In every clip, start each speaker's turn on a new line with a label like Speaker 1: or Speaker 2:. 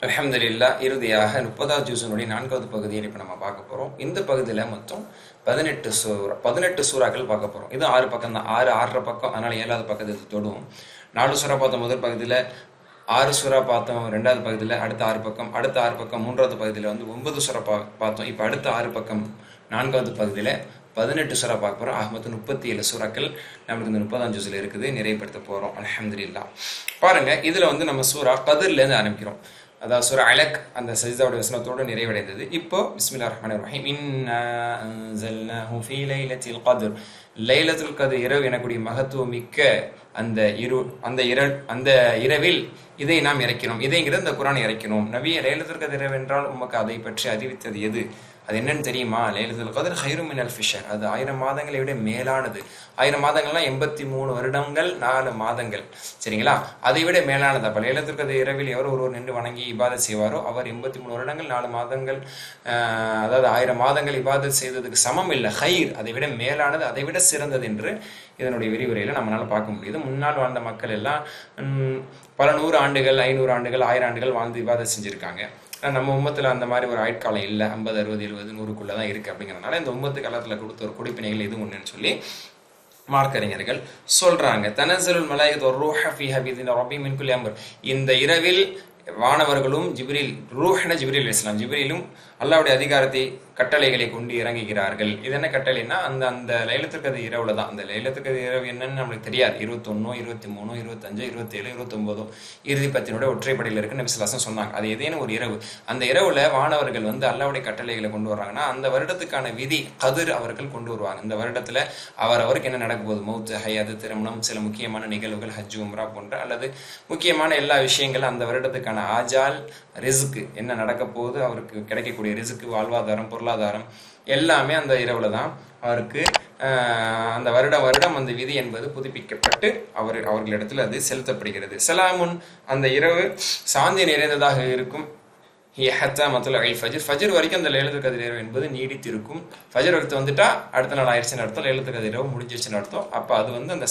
Speaker 1: அல்ஹம்துலில்லா. இறுதியாக 30வது ஜுஸினுடைய 4வது பகுதியை இப்போ நம்ம பார்க்க போகிறோம். இந்த பகுதியில் மொத்தம் 18 சூறாக்கள் பார்க்க போகிறோம். இது 6 பக்கம் தான், 6 பக்கம், அதனால் 7வது பக்கத்தை தொடுவோம். 4 சூறா பார்த்தோம் முதல் பகுதியில், 6 சூறா பார்த்தோம் 2வது பகுதியில், அடுத்த 6 பக்கம், அடுத்த 6 பக்கம் 3வது பகுதியில் 9 சூறா பார்த்தோம். இப்போ அடுத்த 6 பக்கம் 4வது பகுதியில் 18 சூறா பார்க்க போகிறோம். ஆக மொத்தம் 37 சூறாக்கள் நம்மளுக்கு இந்த 30ஆம் ஜுஸில் இருக்குது, நிறைவுபடுத்த போகிறோம். அல்ஹம்துலில்லா. பாருங்கள், இதில் நம்ம சூறா கதிர்லேருந்து ஆரம்பிக்கிறோம். அதாவது சூரா அலக் அந்த சஜ்தாவுடைய வசனத்தோடு நிறைவடைந்தது. இப்போ பிஸ்மில்லாஹிர் ரஹ்மானிர் ரஹீம். இன்னா அன்ஸல்னாஹு ஃபீ லைலத்தில் கத்ர். லைலத்துல் கத்ர் இரவு எனக்கூடிய மகத்துவம் மிக்க அந்த இரவில் இதை நாம் இறக்கினோம். இதைங்கிறது அந்த குர்ஆனை இறக்கினோம். நபியே, லைலத்துல் கத்ர் இரவு என்றால் உமக்கு அதை பற்றி அறிவித்தது எது? அது என்னன்னு தெரியுமா? லைலத்துல் கத்ர் கைரும் மினல் ஃபிஷர். அது 1000 மாதங்களை விட மேலானது. 1000 மாதங்கள்லாம் 83 வருடங்கள் 4 மாதங்கள், சரிங்களா? அதை விட மேலானது. அப்போ லைலத்துல் கத்ர் இரவில் எவர் ஒருவர் நின்று வணங்கி இபாதத் செய்வாரோ அவர் 83 வருடங்கள் 4 மாதங்கள், அதாவது 1000 மாதங்கள் இபாதத் செய்ததுக்கு சமம் இல்லை. ஹைர், அதை விட மேலானது, அதை விட சிறந்தது என்று இதனுடைய விரிவுரையில் நம்மளால் பார்க்க முடியுது. முன்னால் வாழ்ந்த மக்கள் எல்லாம் பல 100 ஆண்டுகள், 500 ஆண்டுகள், 1000 ஆண்டுகள் வாழ்ந்து இபாதத் செஞ்சுருக்காங்க. நம்ம உம்மத்தில் அந்த மாதிரி ஒரு ஆயுட்காலம் இல்லை. 50, 60, 70, 100க்குள்ளே தான் இருக்குது. அப்படிங்கிறதுனால இந்த உம்மத்து காலத்தில் கொடுத்த ஒரு குடிப்பினைகள் எதுவும் ஒன்றுன்னு சொல்லி மார்க்கறிஞர்கள் சொல்கிறாங்க. தனஸலுல் மலாயிகத்து வர்ரூஹ ஃபீஹா பிஇذن ரப்பிஹிம் மின் குல்லி அம்ர். இந்த இரவில் வானவர்களும் ஜிப்ரீல், ரூஹ்ன ஜிப்ரீல் அலைஹிஸ்ஸலாம், ஜிப்ரீலும் அல்லாஹ்வுடைய அதிகாரத்தை கட்டளைகளை கொண்டு இறங்குகிறார்கள். இது என்ன கட்டளைன்னா, அந்த லைலத்துல் கத்ர் இரவுல தான். அந்த லைலத்துல் கத்ர் இரவு என்னன்னு நம்மளுக்கு தெரியாது. 21, 23, 25, 27, 29 இறுதி பத்தினோட ஒற்றைப்படையில் இருக்குன்னு நபி ஸல்லல்லாஹு அலைஹி வஸல்லம் சொன்னாங்க. அது ஏதேனும் ஒரு இரவு. அந்த இரவுல வானவர்கள் அல்லாஹ்வுடைய கட்டளைகளை கொண்டு வர்றாங்கன்னா அந்த வருடத்துக்கான விதி கதிர் அவர்கள் கொண்டு வருவாங்க. இந்த வருடத்துல அவருக்கு என்ன நடக்க போகுது, மௌத், ஹயாத், திருமணம், சில முக்கியமான நிகழ்வுகள், ஹஜ், உம்ரா போன்ற அல்லது முக்கியமான எல்லா விஷயங்களும், அந்த வருடத்துக்கான ஆஜால், ரிஸ்க் என்ன நடக்க போகுது, அவருக்கு கிடைக்கக்கூடிய ரிஸ்க், வாழ்வாதாரம், பொருளாதாரம் எல்லாமே அந்த இரவுல தான் அவருக்கு அந்த வருடம் அந்த விதி என்பது புதுப்பிக்கப்பட்டு அவர்களிடத்தில் அது செலுத்தப்படுகிறது. சலாமுன், அந்த இரவு சாந்தி நிறைந்ததாக இருக்கும். ஃபஜர் வரைக்கும் அந்த லைலத்துல் கத்ர் இரவு என்பது நீடித்திருக்கும். ஃபஜர் வரைக்கும் வந்துட்டா அடுத்த நாள் ஆயிடுச்சுன்னு அர்த்தம், லைலத்துல் கத்ர் இரவு முடிஞ்சிருச்சுன்னு அர்த்தம். அப்போ அது அந்த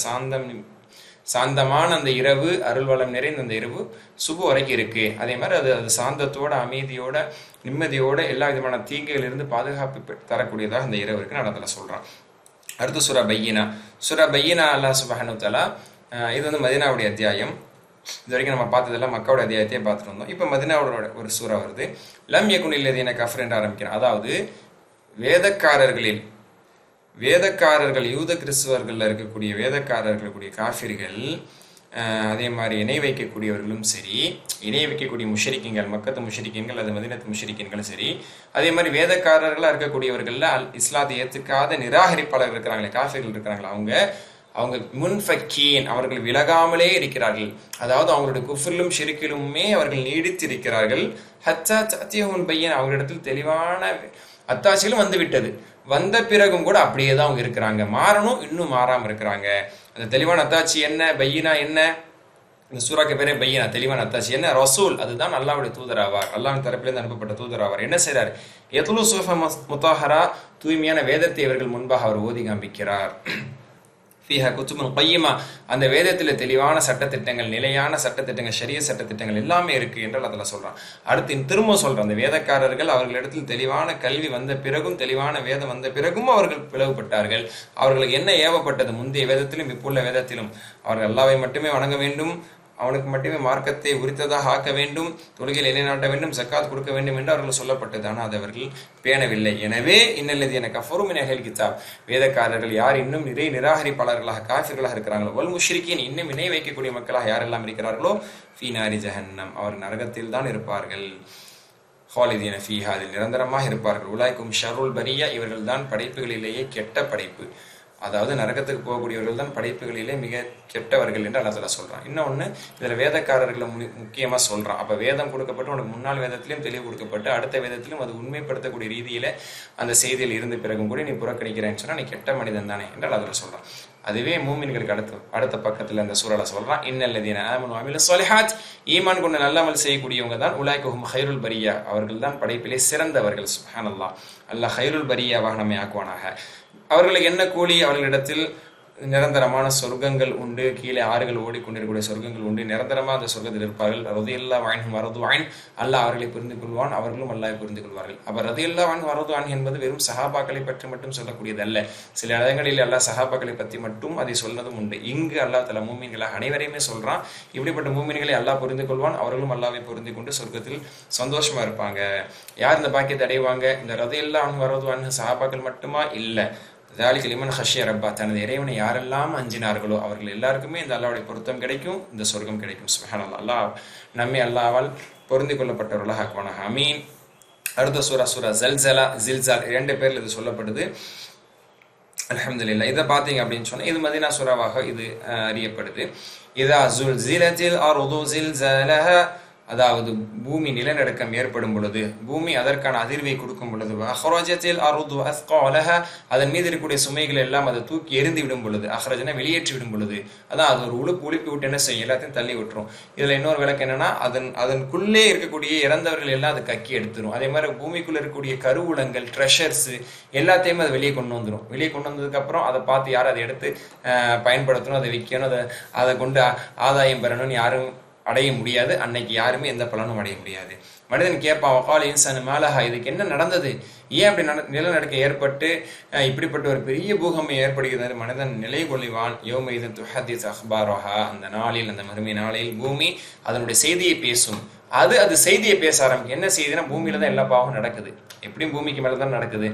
Speaker 1: சாந்தமான அந்த இரவு, அருள்வளம் நிறைந்த அந்த இரவு சுபு வரைக்கும் இருக்கு. அதே மாதிரி அது சாந்தத்தோட, அமைதியோட, நிம்மதியோட, எல்லா விதமான தீங்குகளிலிருந்து பாதுகாப்பு தரக்கூடியதாக அந்த இரவு இருக்குன்னு அல்லா சொல்றான். அடுத்து சூரா பையினா. சூரா பையினா அல்லாஹ் சுப்ஹானஹு வ தஆலா, இது மதீனாவுடைய அத்தியாயம். இது வரைக்கும் நம்ம பார்த்ததெல்லாம் மக்காவுடைய அத்தியாயத்தையே பார்த்துட்டு வந்தோம். இப்போ மதீனாவோட ஒரு சூரா வருது. லம் யகுனில் லதீன கஃபர் என்று ஆரம்பிக்கிறேன். அதாவது வேதக்காரர்கள், யூத கிறிஸ்துவர்களில் இருக்கக்கூடிய வேதக்காரர்களுடைய காஃபிர்கள், அதே மாதிரி இணை வைக்கக்கூடியவர்களும் சரி, இணை வைக்கக்கூடிய முஷ்ரிக்கீன்கள், மக்கத்து முஷ்ரிக்கீன்கள், அது மதீனத்து முஷ்ரிக்கீன்களும் சரி, அதே மாதிரி வேதக்காரர்களாக இருக்கக்கூடியவர்களில் இஸ்லாத்தை ஏற்றுக்காத நிராகரிப்பாளர்கள் இருக்கிறாங்களே, காஃபிர்கள் இருக்கிறாங்களே, அவங்க முன்ஃபக்கீன், அவர்கள் விலகாமலே இருக்கிறார்கள். அதாவது அவங்களுடைய குஃப்ரிலும் ஷிர்கிலுமே அவர்கள் நீடித்து இருக்கிறார்கள். ஹத்தா தஅத்தியஹுல் பையினா, அவங்களிடத்தில் தெளிவான அத்தாட்சிகளும் வந்துவிட்டது. வந்த பிறகும் கூட அப்படியே தான் அவங்க இருக்கிறாங்க. மாறணும், இன்னும் மாறாமல் இருக்கிறாங்க. அந்த தெளிவான அத்தாட்சி என்ன, பையினா என்ன? இந்த சூறாக்கு பேரே பையினா, தெளிவான அத்தாட்சி என்ன? ரசூல், அதுதான் அல்லாஹ்வுடைய தூதராவார், அல்லாஹ்வின் தரப்பிலிருந்து அனுப்பப்பட்ட தூதராவார். என்ன செய்றார்? யத்லு சுஹஃப முத்தஹரா, தூய்மையான வேதத்தை இவர்கள் முன்பாக அவர் ஓதி காண்பிக்கிறார். ஃபீஹா குத்துபுன் கையிமா, அந்த வேதத்தில் தெளிவான சட்டத்திட்டங்கள், நிலையான சட்டத்திட்டங்கள், ஷரிய சட்டத்திட்டங்கள் எல்லாமே இருக்கு என்று அதில் சொல்றான். அடுத்து திரும்ப சொல்றான், அந்த வேதக்காரர்கள் அவர்களிடத்தில் தெளிவான கல்வி வந்த பிறகும், தெளிவான வேதம் வந்த பிறகும் அவர்கள் பிளவுபட்டார்கள். அவர்களுக்கு என்ன ஏவப்பட்டது? முந்தைய வேதத்திலும் இப்புள்ள வேதத்திலும் அவர்கள் அல்லாஹ்வை மட்டுமே வணங்க வேண்டும், அவனுக்கு மட்டுமே மார்க்கத்தை உரித்ததாக ஆக்க வேண்டும், தொழுகையில் நிலைநாட்ட வேண்டும், ஜக்காத் கொடுக்க வேண்டும் என்று அவர்கள் சொல்லப்பட்டது. ஆனால் அதை அவர்கள் பேணவில்லை. எனவே இன்னல்லதீன கஃபரு மின் அஹ்லில் கிதாப், வேதக்காரர்கள் யார் இன்னும் நிராகரிப்பாளர்களாக, காஃபிர்களாக இருக்கிறாங்களோ, வல் முஷ்ரிக்கீன், இன்னும் இணை வைக்கக்கூடிய மக்களாக யாரெல்லாம் இருக்கிறார்களோ, ஃபீ நாரி ஜஹன்னம், அவர் நரகத்தில் தான் இருப்பார்கள். ஹாலிதீன ஃபீஹா, அதில் நிரந்தரமாக இருப்பார்கள். உலாய்க்கும் ஷர்ருல் பரியா, இவர்கள் தான் படைப்புகளிலேயே கெட்ட படைப்பு. அதாவது நரகத்துக்கு போகக்கூடியவர்கள் தான் படைப்புகளிலே மிக கெட்டவர்கள் என்று அல்லாஹ் சொல்றான். இன்னொன்று, இதில் வேதக்காரர்களை முக்கியமாக சொல்றான். அப்போ வேதம் கொடுக்கப்பட்டு உனக்கு முன்னாள் வேதத்திலையும் தெளிவு கொடுக்கப்பட்டு அடுத்த வேதத்திலும் அது உண்மைப்படுத்தக்கூடிய ரீதியில் அந்த செய்தியில் இருந்து பிறகும் கூட நீ புறக்கணிக்கிறேன்னு சொன்னால் நீ கெட்ட மனிதன் தானே என்று அல்லாஹ் சொல்றான். அதுவே மூமின்களுக்கு அடுத்த பக்கத்தில் அந்த சூறால சொல்றான், இன்னல்லதீன ஆமனு வஅமிலு ஸாலிஹாத், ஈமான் கொண்டு நல்ல அமல் செய்யக்கூடியவங்க தான் உலாய்கஹும் கைருல் பரியா, அவர்கள் தான் படைப்பிலே சிறந்தவர்கள். சுப்ஹானல்லாஹ், அல்லாஹ் கைருல் பரியாவாக நம்மை ஆக்குவானாக. அவர்களுக்கு என்ன கூலி? அவர்களிடத்தில் நிரந்தரமான சொர்க்கங்கள் உண்டு, கீழே ஆறுகள் ஓடிக்கொண்டிருக்கக்கூடிய சொர்க்கங்கள் உண்டு, நிரந்தரமாக அந்த சொர்க்கத்தில் இருப்பார்கள். ரதியல்லா வாயின் வரது வாயின், அல்லாஹ் அவர்களை புரிந்து கொள்வான், அவர்களும் அல்லாஹ் புரிந்து கொள்வார்கள். அப்போ ரதியல்லா வாயின் வரது வாயின் என்பது வெறும் சஹாபாக்களை பற்றி மட்டும் சொல்லக்கூடியதல்ல. சில இடங்களில் அல்லாஹ் சஹாபாக்களை பற்றி மட்டும் அதை சொன்னதும் உண்டு. இங்கு அல்லாஹ் தஆலா மூமின்களாக அனைவரையுமே சொல்றான். இப்படிப்பட்ட மூமின்களை அல்லாஹ் புரிந்து கொள்வான், அவர்களும் அல்லாஹ்வை புரிந்து கொண்டு சொர்க்கத்தில் சந்தோஷமா இருப்பாங்க. யார் இந்த பாக்கியத்தை அடைவாங்க? இந்த ரதியல்லா வாயின் வரது வாயின் சஹாபாக்கள் மட்டுமா? இல்லை. ذلك لمن خشي ربه, தனது இறைவனை யாரெல்லாம் அஞ்சினார்களோ அவர்கள் எல்லாருக்குமே இந்த அல்லாஹ்வுடைய பொருத்தம் கிடைக்கும், இந்த சொர்க்கம் கிடைக்கும். சுப்ஹானல்லாஹ். அல்லாஹ் நம்மை அல்லாஹ்வால் பொருந்தி கொள்ளப்பட்டவர்களாக ஆக்குவானாக. ஆமீன். அடுத்த சூரா சூரா ஜல்சலா, ஜில்சால், 2 பேர்ல இது சொல்லப்படுது. அல்ஹம்துலில்லாஹ். இதை பார்த்தீங்க அப்படின்னு சொன்னா இது மதீனா சூராவாக இது அறியப்படுது. இதா ஜுல்சிலத்தில் அர்து ஜில்சாலஹா, அதாவது பூமி நிலநடுக்கம் ஏற்படும் பொழுது, பூமி அதற்கான அதிர்வை கொடுக்கும் பொழுது, அஹ்ரஜத்தில் அர்து அஸ்காலஹா, அதன் மீது இருக்கக்கூடிய சுமைகள் எல்லாம் அதை தூக்கி எரிந்து விடும் பொழுது, அஹ்ரஜனா வெளியேற்றி விடும் பொழுது, அதான் அது ஒரு உழுப்பி விட்டு என்ன செய்யும், எல்லாத்தையும் தள்ளி விட்டுரும். இதுல இன்னொரு விளக்கு என்னன்னா, அதனுக்குள்ளே இருக்கக்கூடிய இறந்தவர்கள் எல்லாம் அதை கக்கி எடுத்துரும். அதே மாதிரி பூமிக்குள்ள இருக்கக்கூடிய கருவூலங்கள், ட்ரெஷர்ஸ் எல்லாத்தையுமே அதை வெளியே கொண்டு வந்துடும். வெளியே கொண்டு வந்ததுக்கு அப்புறம் அதை பார்த்து யாரும் அதை எடுத்து பயன்படுத்தணும், அதை விற்கணும், அதை கொண்டு ஆதாயம் பெறணும்னு யாரும் அடைய முடியாது. அன்னைக்கு யாருமே எந்த பலனும் அடைய முடியாது. மனிதன் கேட்பான், வகால் இன்சான் மாலஹா, இதுக்கு என்ன நடந்தது, ஏன் அப்படி நிலநடுக்கம் ஏற்பட்டு இப்படிப்பட்ட ஒரு பெரிய பூகம்பம் ஏற்படுகிறது? மனிதன் நிலை கொள்ளிவான். யௌமைதன் துஹதிஸ் அஹ்பாரஹா, அந்த நாளில், அந்த மறுமை நாளில் பூமி அதனுடைய செய்தியை பேசும். அது செய்தியை பேச ஆரம்பிக்கும். என்ன செய்தினா, பூமியில தான் எல்லா பாவம் நடக்குது, எப்படியும் பூமிக்கு மேல தான் நடக்குது.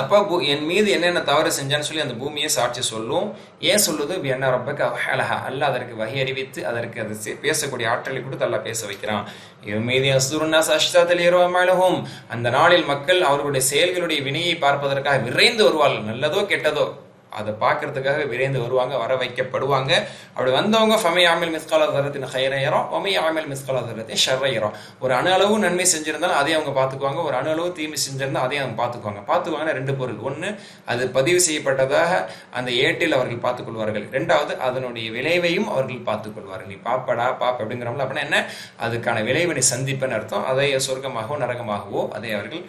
Speaker 1: அப்போ என் மீது என்னென்ன தவறு செஞ்சான்னு சொல்லி அந்த பூமியை சாட்சி சொல்லும். ஏன் சொல்லுது? என்ன ரப்பக்கு அவஹலஹா, அல்லாஹ் அதற்கு வகை அறிவித்து அதற்கு அது பேசக்கூடிய ஆற்றலை கொடுத்து அல்லாஹ் பேச வைக்கிறான். அந்த நாளில் மக்கள் அவர்களுடைய செயல்களுடைய வினையை பார்ப்பதற்காக விரைந்து வருவார்கள். நல்லதோ கெட்டதோ அதை பார்க்கறதுக்காக விரைந்து வருவாங்க, வர வைக்கப்படுவாங்க. அப்படி வந்தவங்க ஃபமை ஆமில் மிஸ்காலா தரத்தின் ஹைரையரும் ஒமை ஆமில் மிஸ்காலா தரத்தின் ஷர்ரையரும், ஒரு அணு அளவு நன்மை செஞ்சிருந்தாலும் அதே அவங்க பார்த்துக்குவாங்க, ஒரு அணு அளவு தீமை செஞ்சிருந்தால் அதையும் அவங்க பார்த்துக்குவாங்கன்னா 2 பொருள். ஒன்று, அது பதிவு செய்யப்பட்டதாக அந்த ஏட்டில் அவர்கள் பார்த்துக்கொள்வார்கள். 2வது, அதனுடைய விளைவையும் அவர்கள் பார்த்துக்கொள்வார்கள். நீ பாப்படா பாப்ப அப்படிங்கிறோம்ல, அப்படின்னா என்ன, அதுக்கான விளைவினை சந்திப்பன்னு அர்த்தம். அதை சொர்க்கமாகவோ நரகமாகவோ அதை அவர்கள்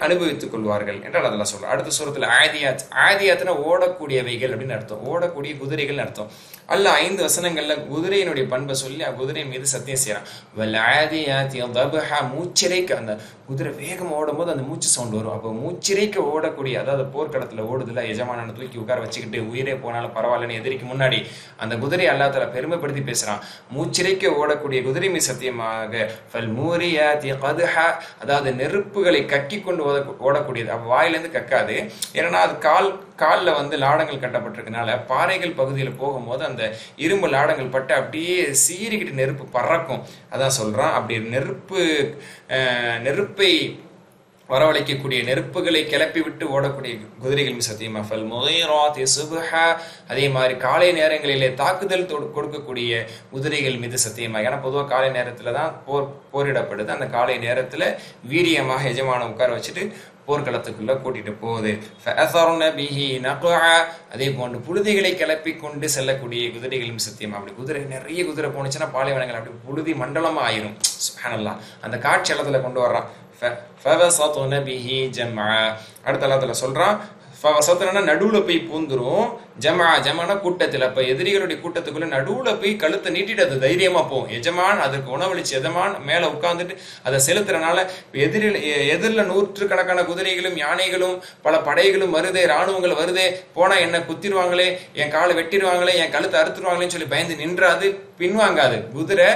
Speaker 1: அனுபவித்துக் கொள்வார்கள் என்றால் அதெல்லாம் சொல்றோம். அடுத்த சூரத்துல ஆதியாத், ஆதியாத்னா ஓடக்கூடியவைகள் அப்படின்னு அர்த்தம், ஓடக்கூடிய குதிரைகள் அர்த்தம். அல்லாஹ் 5 வசனங்கள்ல குதிரையினுடைய பண்பை சொல்லி குதிரை மீது சத்தியம் செய்யறான். வல் ஆதியாத் தபஹா, மூச்சிரைக்க, அந்த குதிரை வேகம் ஓடும் போது அந்த மூச்சு சவுண்ட் வரும். அப்போ மூச்சிரைக்க ஓடக்கூடிய, அதாவது போர்க்களத்துல ஓடுதுல, எஜமான தூக்கி உட்கார வச்சுக்கிட்டு உயிரே போனாலும் பரவாயில்லன்னு எதிரிக்கு முன்னாடி அந்த குதிரை அல்லாஹ் தஆலா பெருமைப்படுத்தி பேசுறான். மூச்சிரைக்க ஓடக்கூடிய குதிரை மீது சத்தியமாக, ஃபல் மூரியாத் கத்ஹா, அதாவது நெருப்புகளை கக்கி கொண்டு ஓடக்கூடியது. அப்போ வாயிலிருந்து கக்காது. ஏன்னா அது காலில் வந்து லாடங்கள் கட்டப்பட்டிருக்கனால பாறைகள் பகுதியில் போகும்போது அந்த இரும்பு லாடங்கள் பட்டு அப்படியே சீறிக்கிட்டு நெருப்பு பறக்கும். அதான் சொல்றான். அப்படி நெருப்பை வரவழைக்கக்கூடிய, நெருப்புகளை கிளப்பி விட்டு ஓடக்கூடிய குதிரைகள் சத்தியமா, ஃபல் முகைராத்தி சுப்ஹா, அதே மாதிரி காலை நேரங்களிலே தாக்குதல் கொடுக்கக்கூடிய குதிரைகள் மீது சத்தியமா. ஏன்னா பொதுவாக காலை நேரத்துல தான் போரிடப்படுது. அந்த காலை நேரத்துல வீரியமாக எஜமான உட்கார வச்சுட்டு போர்க்களத்துக்குள்ள கூட்டிட்டு போகுது. அதே போன்று புழுதிகளை கிளப்பி கொண்டு செல்லக்கூடிய குதிரைகளும் சத்தியமா. அப்படி குதிரை நிறைய குதிரை போனுச்சுன்னா பாலைவனங்கள் அப்படி புழுதி மண்டலமா ஆயிரும். சுப்ஹானல்லாஹ். அந்த காட்சி அளத்துல கொண்டு வர்றான். அடுத்த அளத்துல சொல்றான், நடுவுல போய் பூந்துரும். ஜமான கூட்டத்தில், அப்ப எதிரிகளுடைய கூட்டத்துக்குள்ள நடுவுல போய் கழுத்தை நீட்டிட்டு அது தைரியமா போகும். எஜமான் அதற்கு உணவளிச்சு எஜமான் மேல உட்கார்ந்துட்டு அதை செலுத்துறதுனால எதிரில் 100கணக்கான குதிரைகளும் யானைகளும் பல படைகளும் வருதே, இராணுவங்கள் வருதே, போனா என்ன குத்திடுவாங்களே, என் காலை வெட்டிடுவாங்களே, என் கழுத்தை அறுத்துருவாங்களேன்னு சொல்லி பயந்து நின்றாது, பின்வாங்காது. குதிரை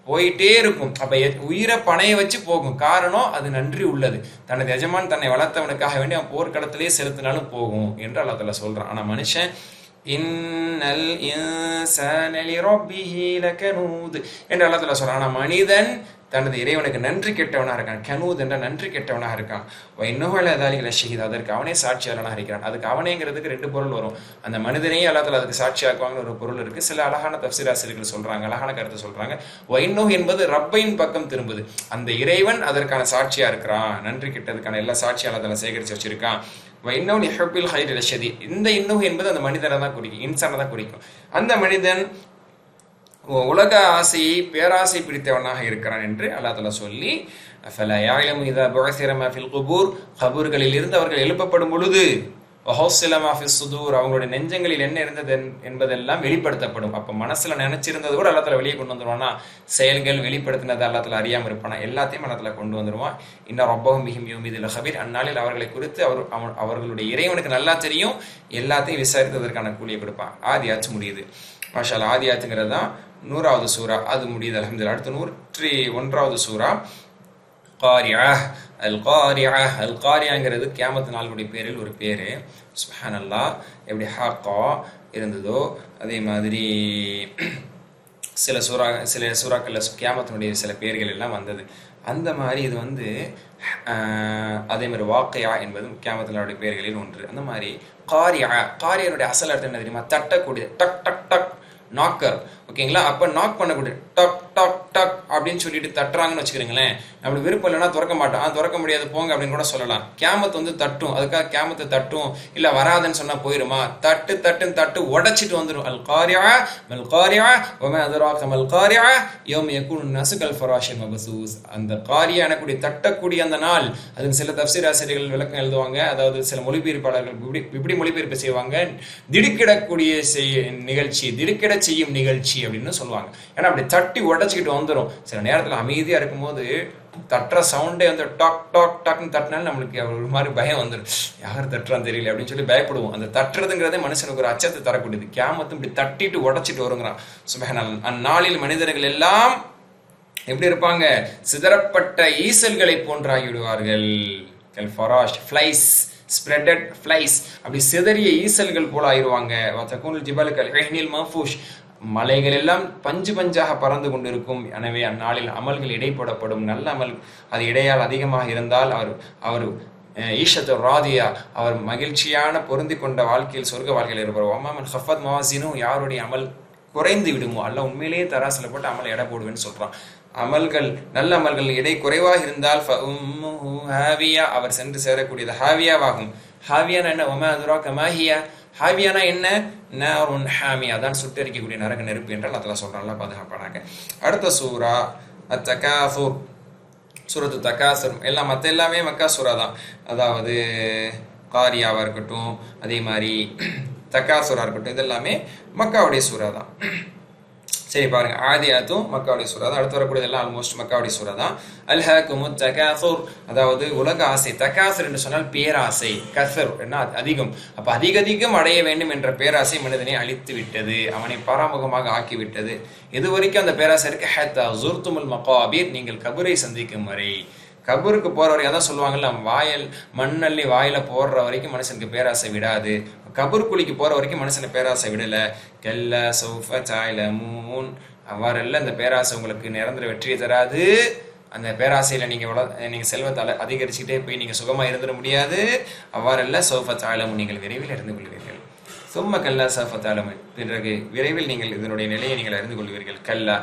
Speaker 1: போயிட்டே இருக்கும். அப்ப உயிரை பணைய வச்சு போகும். காரணம், அது நன்றி உள்ளது. தனது எஜமான் தன்னை வளர்த்தவனுக்காக வேண்டி அவன் போர்க்களத்திலேயே செலுத்தினாலும் போகும் என்று அல்லாஹ் தஆலா சொல்றான். ஆனா மனுஷன் இன்னல் இன்சான லிரப்பிஹி லகனூத் என்று அல்லாஹ் தஆலா சொல்றான். ஆனா மனிதன் தனது இறைவனுக்கு நன்றி கெட்டவனாக இருக்கான். கனூத் என்ற நன்றி கெட்டவனாக இருக்கான். ஷஹீத், அதற்கு அவனே சாட்சியாளனாக இருக்கிறான். அதுக்கு அவனேங்கிறதுக்கு 2 பொருள் வரும். அந்த மனிதனையே அல்லாஹ் தஆலா அதுக்கு சாட்சியாக்குவாங்கன்னு ஒரு பொருள் இருக்கு. சில அழகான தஃப்சீர் ஆசிரியர்கள் சொல்றாங்க, அழகான கருத்து சொல்றாங்க. வைன்னோஹ் என்பது ரப்பையின் பக்கம் திரும்புது. அந்த இறைவன் அதற்கான சாட்சியா இருக்கிறான். நன்றி கெட்டதுக்கான எல்லா சாட்சியும் அல்லாஹ் தஆலா சேகரிச்சு வச்சிருக்கான். வைன்னோஹ் யுஹிப்புல் கைர லஷதீத், இந்த இன்னோஹ் என்பது அந்த மனிதனை தான் குறிக்கும், இன்சானை தான் குறிக்கும். அந்த மனிதன் உலக ஆசையை பேராசை பிடித்தவனாக இருக்கிறான் என்று அல்லாஹ் தஆலா சொல்லி, அஃபலா யஅலமு இதா புஅஸிர மா ஃபில் குபூர், கபூர்களில் இருந்து அவர்கள் எழுப்பப்படும் பொழுது, வஹௌஸிலமா ஃபிஸ் சுதூர், அவங்களுடைய நெஞ்சங்களில் என்ன இருந்தது என்பதெல்லாம் வெளிப்படுத்தப்படும். அப்போ மனசுல நினைச்சிருந்தது கூட அல்லாஹ் வெளியே கொண்டு வந்துருவானா, செயல்கள் வெளிப்படுத்தினது அல்லாஹ் அறியாமல் இருப்பானா, எல்லாத்தையும் அல்லாஹ் கொண்டு வந்துருவான். இன்னும் ரப்பஹும் பிஹிம் யௌமிதில் ஹபீர், அந்நாளில் அவர்களை குறித்து அவர்களுடைய இறைவனுக்கு நல்லா தெரியும், எல்லாத்தையும் விசாரித்ததற்கான கூலியை கொடுப்பான். ஆதியாச்சு முடியுது. மாஷா அல்லாஹ், ஆதியாத்துங்கிறது தான் 100வது சூரா, அது முடியுது அல்ஹம்துலில்லாஹ். அடுத்து 101வது சூரா காரியா. அல் காரியாங்கிறது கியாமத்து நாளுடைய பேரில் ஒரு பேர். சுப்ஹானல்லாஹ், எப்படி ஹாக்கா இருந்ததோ அதே மாதிரி சில சூறாக்களில் கியாமத்தினுடைய சில பேர்கள் எல்லாம் வந்தது. அந்த மாதிரி இது அதே மாதிரி வாக்கையா என்பதும் கியாமத்தினுடைய பேர்களில் ஒன்று. அந்த மாதிரி காரியானுடைய அசல் அர்த்தம் என்ன தெரியுமா? தட்டக்கூடிய, டக் டக் டக், நாக்கர். ஓகேங்களா? அப்போ நாக் பண்ணக்கூடிய, டக் டக் டக் அப்படின்னு சொல்லிட்டு தட்டுறாங்கன்னு வச்சுக்கிறீங்களேன். நம்மளுக்கு விருப்பம் இல்லைன்னா திறக்க மாட்டோம், திறக்க முடியாது போங்க அப்படின்னு கூட சொல்லலாம். கியாமத்து தட்டும், அதுக்காக கியாமத்தை தட்டும் இல்லை வராதுன்னு சொன்னால் போயிருமா? தட்டு உடைச்சிட்டு வந்துடும். அல் காரியா மல் காரியா வமா அத்ராக மல் காரியா யௌம யகூனு நாஸு கல் ஃபராஷில் மபசூஸ். அந்த காரியா எனக்கூடிய தட்டக்கூடிய அந்த நாள், அதுக்கு சில தஃப்சீர் ஆசிரியர்கள் விளக்கம் எழுதுவாங்க. அதாவது சில மொழிபெயர்ப்பாளர்கள் இப்படி மொழிபெயர்ப்பு செய்வாங்க, திடுக்கிடக்கூடிய நிகழ்ச்சி, திடுக்கிட செய்யும் நிகழ்ச்சி அப்படின்னு சொல்லுவாங்க. ஏன்னா அப்படி தட்டி உடைச்சிக்கிட்டு வந்துடும். சில நேரத்தில் அமைதியாக இருக்கும்போது தட்டுற சவுண்டே டாக் டாக் டாக்னு தட்டினாலும் நம்மளுக்கு ஒரு மாதிரி பயம் வந்துடும். யார் தட்டுறான்னு தெரியல அப்படின்னு சொல்லி பயப்படுவோம். அந்த தட்டுறதுங்கிறதே மனுஷனுக்கு ஒரு அச்சத்தை தரக்கூடியது. கியாமத்தும் இப்படி தட்டிட்டு உடைச்சிட்டு வருங்கிறான் சுப்ஹானல்லாஹ். அந்நாளில் மனிதர்கள் எல்லாம் எப்படி இருப்பாங்க? சிதறப்பட்ட ஈசல்களை போன்றாகிவிடுவார்கள். ஃப்ளைஸ், ஸ்ப்ரெடட் ஃப்ளைஸ், அப்படி சிதறிய ஈசல்கள் போல ஆயிடுவாங்க. வதகுனுல் ஜிபாலு கல் மஃபூஷ், மலைகள் எல்லாம் பஞ்சு பஞ்சாக பறந்து கொண்டிருக்கும். எனவே அந்நாளில் அமல்கள் இடைப்படப்படும். நல்ல அமல் அது இடையால் அதிகமாக இருந்தால் அவர் ஈஷத்து ராதியா, அவர் மகிழ்ச்சியான பொருந்தி கொண்ட வாழ்க்கையில், சொர்க்க வாழ்க்கையில் இருப்பார். அம்மாமன் ஹஃபத் மவாசினும், யாருடைய அமல் குறைந்து விடுமோ அல்ல உண்மையிலேயே தராசில் போட்டு அமலை எடை போடுவேன்னு சொல்றான். அமல்கள், நல்ல அமல்கள் எடை குறைவாக இருந்தால் ஹாவியா, அவர் சென்று சேரக்கூடியது ஹாவியாவாகும். ஹாவியானா என்ன? ஒமா அதுராக மாஹியா, ஹாவியானா என்ன? நாருன் ஹாமியா, தான் சுட்டரிக்கக்கூடிய நரக நெருப்பு என்றால் அதெல்லாம் சொல்றாங்க, பாதுகாப்பானாங்க. அடுத்த சூரா அத்தகாசுர், சூரத்து தகாசுர். எல்லாம் மற்ற எல்லாமே மக்கா சூரா தான். அதாவது காரியாவாக இருக்கட்டும், அதே மாதிரி தகாசுரா இருக்கட்டும், இதெல்லாமே மக்காவுடைய சூரா தான். சரி பாருங்க, ஆதியாத்தும் மக்காவுடைய சூரா தான். அடுத்து வரக்கூடியது எல்லாம் ஆல்மோஸ்ட் மக்காவுடைய சூரா தான். அல்ஹாகுமுத் தகாசுர், அதாவது உலக ஆசை. தகாசுர் என்று சொன்னால் பேராசை, கசர் என்ன அதிகம். அப்ப அதிகம் அடைய வேண்டும் என்ற பேராசை மனிதனை அழித்து விட்டது, அவனை பாராமுகமாக ஆக்கிவிட்டது. எது வரைக்கும் அந்த பேராசை இருக்கு? ஹத்தா ஜுர்துமுல் மகாபீர், நீங்கள் கபரை சந்திக்கும் வரை. கபருக்கு போற வரைக்கும் அதான் சொல்லுவாங்கல்ல, மண்ணள்ளி வாயில போடுற வரைக்கும் மனுஷனுக்கு பேராசை விடாது. கபர் குழிக்கு போற வரைக்கும் மனுஷனுக்கு பேராசை விடல. கெல்ல சௌஃப தஅலமூன், அவ்வாறல்ல, இந்த பேராசை உங்களுக்கு நிரந்தர வெற்றியை தராது. அந்த பேராசையில நீங்க செல்வத்தை அதிகரிச்சுட்டே போய் நீங்க சுகமா இருந்துட முடியாது. அவ்வாறல்ல, சௌஃப தஅலமூன், நீங்கள் விரைவில் அறிந்து கொள்வீர்கள். சும்ம கல்லா சௌஃப தஅலமூன், பிறகு விரைவில் நீங்கள் இதனுடைய நிலையை நீங்கள் அறிந்து கொள்வீர்கள். கல்லா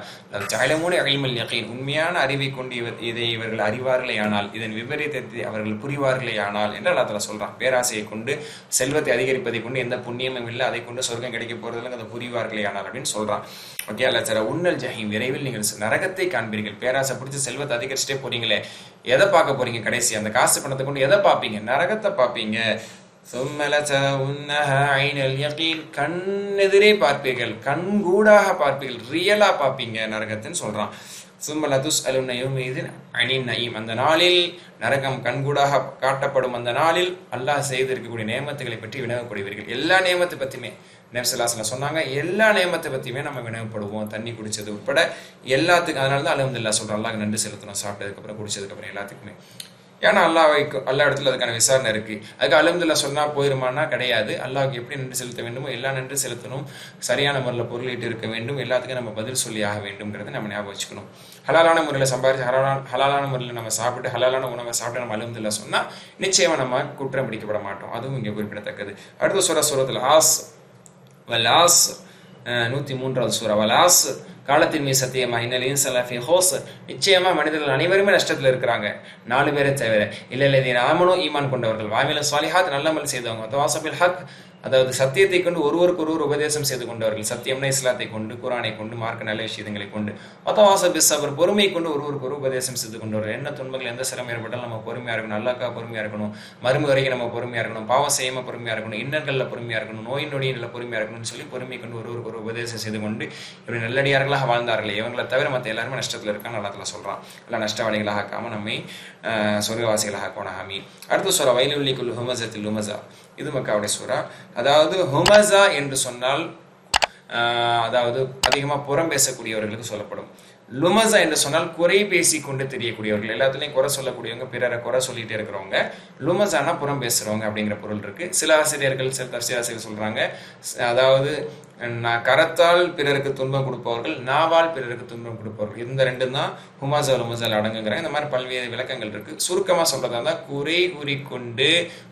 Speaker 1: தஅலமூன இல்மல் யகீன், உண்மையான அறிவை கொண்டு இதை இவர்கள் அறிவார்களே ஆனால், இதன் விபரீதத்தை அவர்கள் புரிவார்களே ஆனால் என்று அல்லாஹ் தஆலா சொல்றான். பேராசையை கொண்டு, செல்வத்தை அதிகரிப்பதை கொண்டு எந்த புண்ணியமும் இல்லை, அதை கொண்டு சொர்க்கம் கிடைக்க போறதில்லை, அதை புரிவார்களே ஆனால் அப்படின்னு சொல்றான். ஓகே, அல்லாஹ் தஆலா உன்னல் ஜஹீம், விரைவில் நீங்கள் நரகத்தை காண்பீர்கள். பேராசை பிடிச்சி செல்வத்தை அதிகரிச்சுட்டே போறீங்களே, எதை பார்க்க போறீங்க? கடைசி அந்த காசு பணத்தை கொண்டு எதை பார்ப்பீங்க? நரகத்தை பார்ப்பீங்க. கண்ணெதிரே பார்ப்பீர்கள், கண்கூடாக பார்ப்பீர்கள், ரியலா பார்ப்பீங்க நரகத்தின்னு சொல்றான். அந்த நாளில் நரகம் கண்கூடாக காட்டப்படும். அந்த நாளில் அல்லாஹ் செய்திருக்கக்கூடிய நியமத்துகளை பற்றி வினவப்படுவீர்கள். எல்லா நியமத்தை பத்தியுமே நபி ஸல்லல்லாஹு அலைஹி வஸல்லம் சொன்னாங்க, எல்லா நியமத்தை பத்தியுமே நம்ம வினவப்படுவோம், தண்ணி குடிச்சது உட்பட எல்லாத்துக்கும். அதனால தான் அல்ஹம்துலில்லாஹ் சொல்றோம், அல்லாஹ்க்கு நன்றி செலுத்தணும், சாப்பிட்டதுக்கு அப்புறம் குடிச்சதுக்கு அப்புறம் எல்லாத்துக்குமே. ஏன்னா எல்லா இடத்துல அதுக்கான விசாரணை இருக்கு. அதுக்கு அல்ஹம்துலில்லாஹ் சொன்னா போயிருமானா கிடையாது. அல்லாஹ்வுக்கு எப்படி நன்றி செலுத்த வேண்டுமோ எல்லா நன்றி செலுத்தணும், சரியான முறையில் பொருளீட்டு இருக்க வேண்டும், எல்லாத்துக்கும் நம்ம பதில் சொல்லி ஆக வேண்டும்ங்கிறத நம்ம ஞாபகம் வச்சுக்கணும். ஹலாலான முறையில் சம்பாதிச்சு ஹலாலான முறையில் நம்ம சாப்பிட்டு ஹலாலான உணவை சாப்பிட்டு நம்ம அல்ஹம்துலில்லாஹ் சொன்னா நிச்சயமா நம்ம குற்றம் பிடிக்கப்பட மாட்டோம். அதுவும் இங்கே குறிப்பிடத்தக்கது. அடுத்த சூரத்துல் ஆஸ் வல் ஆஸ், 103வது சூரா. வல் ஆஸ், காலத்தின் மீது சத்தியமா இன்னல் இன்சான லஃபீ ஹுஸ்ர், நிச்சயமா மனிதர்கள் அனைவருமே நஷ்டத்தில் இருக்கிறாங்க, 4 பேரை தவிர. இல்லல்லதீன ஆமனூ, ஈமான் கொண்டவர்கள், வஅமிலு ஸாலிஹாத், நல்லமல் செய்தவங்க, வதவாஸவ் பில் ஹக், அதாவது சத்தியத்தை கொண்டு ஒருவருக்கு ஒருவர் உபதேசம் செய்து கொண்டவர்கள், சத்தியம்னா இஸ்லாத்தை கொண்டு, குரானை கொண்டு, மார்க்க நல்ல விஷயங்களை கொண்டு, வதவாஸவ் பிஸ் ஸப்ர், பொறுமை கொண்டு ஒருவருக்கு ஒரு உபதேசம் செய்து கொண்டவர்கள். என்ன துன்பங்கள் எந்த சிரமம் ஏற்பட்டாலும் நம்ம பொறுமையா இருக்கணும், அல்லாஹ்க்காக பொறுமையா இருக்கணும், மறுமை வரைக்கும் நம்ம பொறுமையா இருக்கணும், பாவம் செய்யாம பொறுமையா இருக்கணும், இன்னல்களில் பொறுமையா இருக்கணும், நோய் நொடியில் பொறுமையா இருக்கணும்னு சொல்லி பொறுமை கொண்டு ஒருவருக்கு ஒரு உபதேசம் செய்து கொண்டு இப்படி நல்லடியார்களாக வாழ்ந்தார்களே, இவங்களை தவிர மற்ற எல்லாருமே நஷ்டத்தில் இருக்கான்னு அல்லாஹ் சொல்றான். எல்லாம் நஷ்டவாளிகளாக ஆக்காம நம்மை சொர்க்கவாசிகளாக ஆக்கணும். ஆமீன். அடுத்த சூரா வைலுல் லிக்குல் ஹுமஸத்தில் லுமஸா, இது மக்காவுடைய சூரா. அதாவது ஹுமஸா என்று சொன்னால் அதாவது அதிகமாக புறம் பேசக்கூடியவர்களுக்கு சொல்லப்படும். லுமஸா என்று சொன்னால் குறை பேசி கொண்டு தெரியக்கூடியவர்கள், எல்லாத்துலேயும் குறை சொல்லக்கூடியவங்க, பிறரை குறை சொல்லிட்டு இருக்கிறவங்க. லுமஸானா புறம் பேசுறவங்க அப்படிங்கிற பொருள் இருக்கு. சில ஆசிரியர்கள், சில தஃசீர் ஆசிரியர்கள் சொல்றாங்க, அதாவது கரத்தால் பிறருக்கு துன்பம் கொடுப்பவர்கள், நாவால் பிறருக்கு துன்பம் கொடுப்பவர்கள், இந்த ரெண்டும் தான் ஹுமஸா லுமஸால் அடங்குங்கிறாங்க. இந்த மாதிரி பல்வேறு விளக்கங்கள் இருக்கு. சுருக்கமாக சொல்றதா இருந்தால் குறை கூறிக்கொண்டு